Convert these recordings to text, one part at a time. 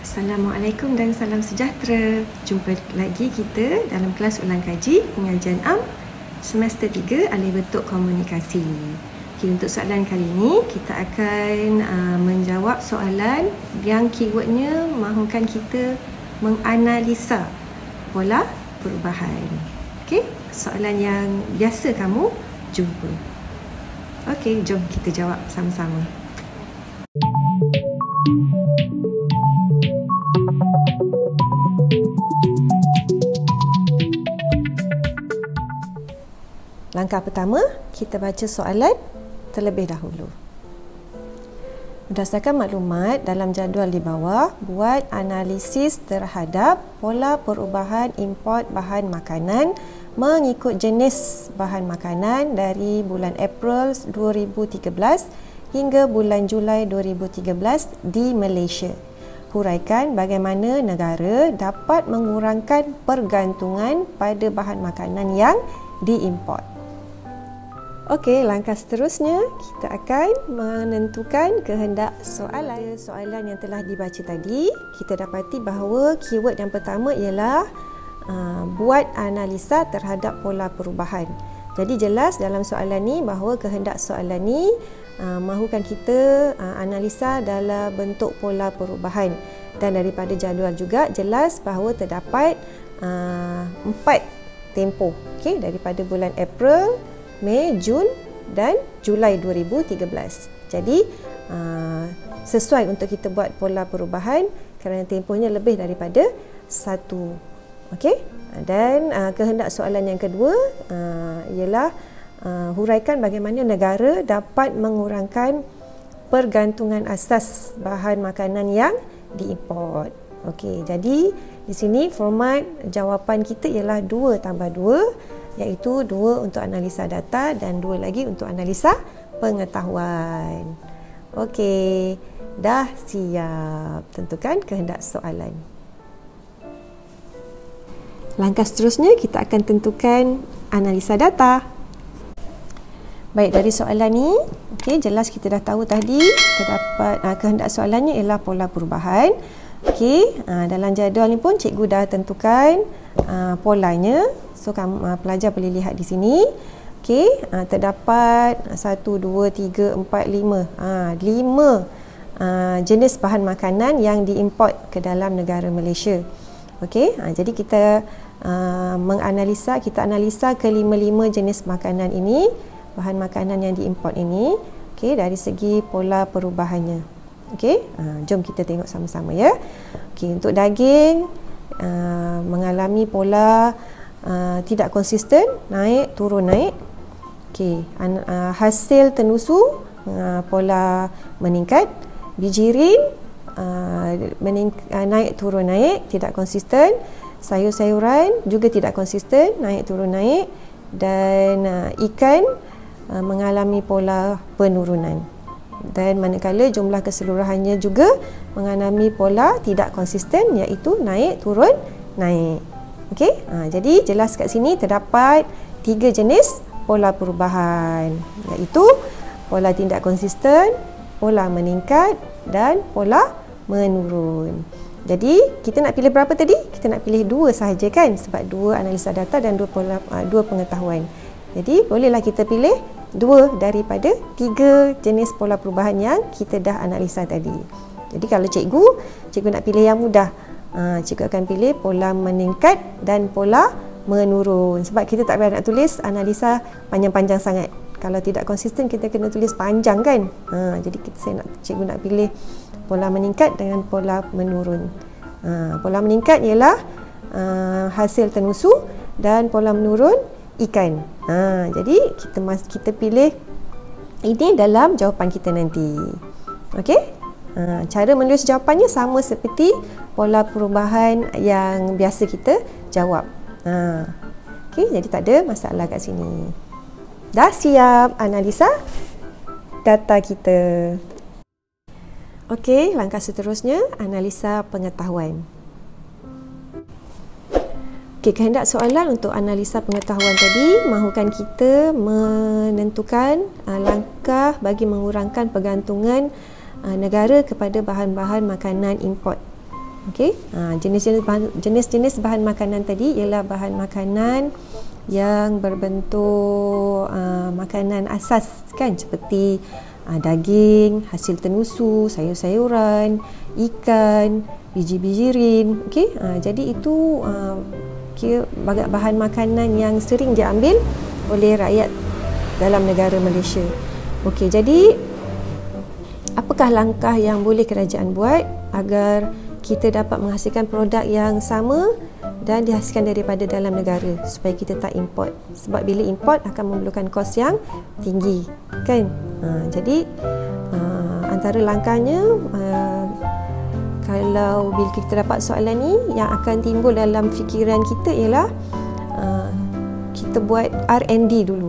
Assalamualaikum dan salam sejahtera. Jumpa lagi kita dalam kelas ulang kaji pengajian Am semester 3 alih bentuk komunikasi. Okay, untuk soalan kali ini kita akan menjawab soalan yang keywordnya mahukan kita menganalisa pola perubahan. Okey, soalan yang biasa kamu jumpa. Okey, jom kita jawab sama-sama. Langkah pertama, kita baca soalan terlebih dahulu. Berdasarkan maklumat dalam jadual di bawah, buat analisis terhadap pola perubahan import bahan makanan mengikut jenis bahan makanan dari bulan April 2013 hingga bulan Julai 2013 di Malaysia. Huraikan bagaimana negara dapat mengurangkan pergantungan pada bahan makanan yang diimport. Okey, langkah seterusnya kita akan menentukan kehendak soalan. Soalan yang telah dibaca tadi, kita dapati bahawa keyword yang pertama ialah buat analisa terhadap pola perubahan. Jadi jelas dalam soalan ni bahawa kehendak soalan ni mahukan kita analisa dalam bentuk pola perubahan. Dan daripada jadual juga jelas bahawa terdapat 4 tempoh, okey, daripada bulan April, Mei, Jun dan Julai 2013. Jadi sesuai untuk kita buat pola perubahan kerana tempohnya lebih daripada 1. Okey. Dan kehendak soalan yang kedua ialah huraikan bagaimana negara dapat mengurangkan pergantungan asas bahan makanan yang diimport. Okey, jadi di sini format jawapan kita ialah 2 tambah 2, iaitu 2 untuk analisa data dan 2 lagi untuk analisa pengetahuan. Okey, dah siap. Tentukan kehendak soalan. Langkah seterusnya kita akan tentukan analisa data. Baik, dari soalan ni, okey, jelas kita dah tahu tadi terdapat kehendak soalannya ialah pola perubahan. Okey, dalam jadual ni pun cikgu dah tentukan polanya. So pelajar boleh lihat di sini. Okey, terdapat 1 2 3 4 5. 5 jenis bahan makanan yang diimport ke dalam negara Malaysia. Okey, jadi kita kita analisa kelima-lima jenis makanan ini, bahan makanan yang diimport ini, okey, dari segi pola perubahannya. Okey, jom kita tengok sama-sama ya. Okey, untuk daging mengalami pola tidak konsisten, naik turun naik. Okey, hasil tenusu pola meningkat, bijirin naik turun naik, tidak konsisten. Sayur-sayuran juga tidak konsisten, naik turun naik. Dan ikan mengalami pola penurunan. Dan manakala jumlah keseluruhannya juga mengalami pola tidak konsisten, iaitu naik turun naik. Okey, jadi jelas kat sini terdapat 3 jenis pola perubahan, iaitu pola tidak konsisten, pola meningkat dan pola menurun. Jadi kita nak pilih berapa tadi? Kita nak pilih 2 sahaja kan, sebab 2 analisa data dan 2 pengetahuan. Jadi bolehlah kita pilih 2 daripada 3 jenis pola perubahan yang kita dah analisa tadi. Jadi kalau cikgu nak pilih yang mudah, cikgu akan pilih pola meningkat dan pola menurun. Sebab kita tak payah nak tulis analisa panjang-panjang sangat. Kalau tidak konsisten kita kena tulis panjang kan. Jadi cikgu nak pilih pola meningkat dengan pola menurun. Pola meningkat ialah hasil tenusu dan pola menurun ikan. Jadi kita pilih ini dalam jawapan kita nanti. Okey? Cara menulis jawapannya sama seperti pola perubahan yang biasa kita jawab. Okey, jadi tak ada masalah kat sini. Dah siap analisa data kita. Okey, langkah seterusnya analisa pengetahuan. Okey, kehendak soalan untuk analisa pengetahuan tadi mahukan kita menentukan langkah bagi mengurangkan pergantungan negara kepada bahan-bahan makanan import. Okey, jenis-jenis bahan makanan tadi ialah bahan makanan yang berbentuk makanan asas kan, seperti daging, hasil tenusu, sayur-sayuran, ikan, biji-bijirin. Okey, jadi itu bahan makanan yang sering diambil oleh rakyat dalam negara Malaysia. Okey, jadi apakah langkah yang boleh kerajaan buat agar kita dapat menghasilkan produk yang sama dan dihasilkan daripada dalam negara supaya kita tak import? Sebab bila import akan memerlukan kos yang tinggi kan. Jadi antara langkahnya, kalau bila kita dapat soalan ni, yang akan timbul dalam fikiran kita ialah kita buat R&D dulu.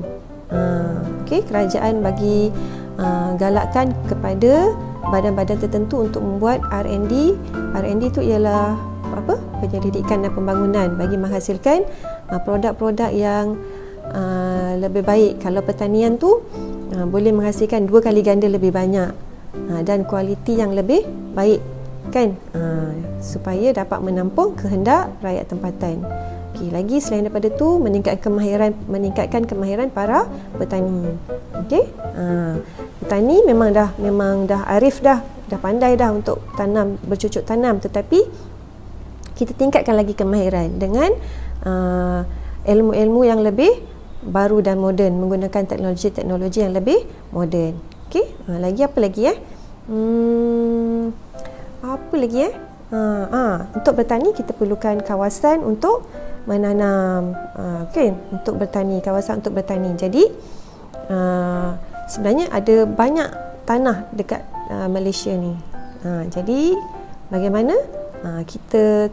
Okey, kerajaan bagi galakkan kepada badan-badan tertentu untuk membuat R&D. R&D tu ialah apa? Penyelidikan dan pembangunan bagi menghasilkan produk-produk yang lebih baik. Kalau pertanian tu boleh menghasilkan 2 kali ganda lebih banyak dan kualiti yang lebih baik kan, supaya dapat menampung kehendak rakyat tempatan. Okey, lagi selain daripada tu, meningkatkan kemahiran para petani. Okey, petani memang dah arif dah pandai dah untuk bercucuk tanam, tetapi kita tingkatkan lagi kemahiran dengan ilmu-ilmu yang lebih baru dan moden, menggunakan teknologi yang lebih moden. Okey, lagi apa lagi apa lagi untuk bertani kita perlukan kawasan untuk menanam, untuk bertani, kawasan untuk bertani. Jadi sebenarnya ada banyak tanah dekat Malaysia ni. Jadi bagaimana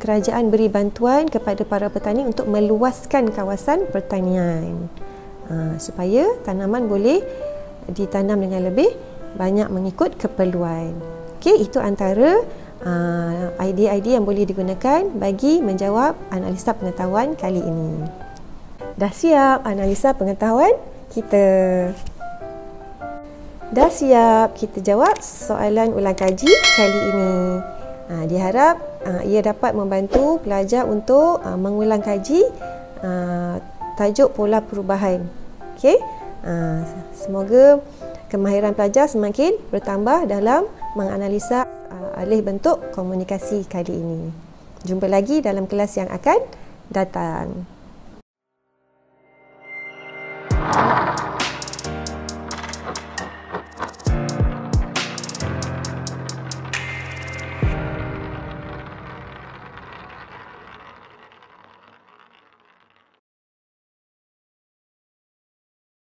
kerajaan beri bantuan kepada para petani untuk meluaskan kawasan pertanian supaya tanaman boleh ditanam dengan lebih banyak mengikut keperluan. Okey, itu antara idea-idea yang boleh digunakan bagi menjawab analisa pengetahuan kali ini. Dah siap analisa pengetahuan kita? Dah siap kita jawab soalan ulang kaji kali ini. Diharap ia dapat membantu pelajar untuk mengulang kaji tajuk pola perubahan. Okey, semoga kemahiran pelajar semakin bertambah dalam menganalisa alih bentuk komunikasi kali ini. Jumpa lagi dalam kelas yang akan datang.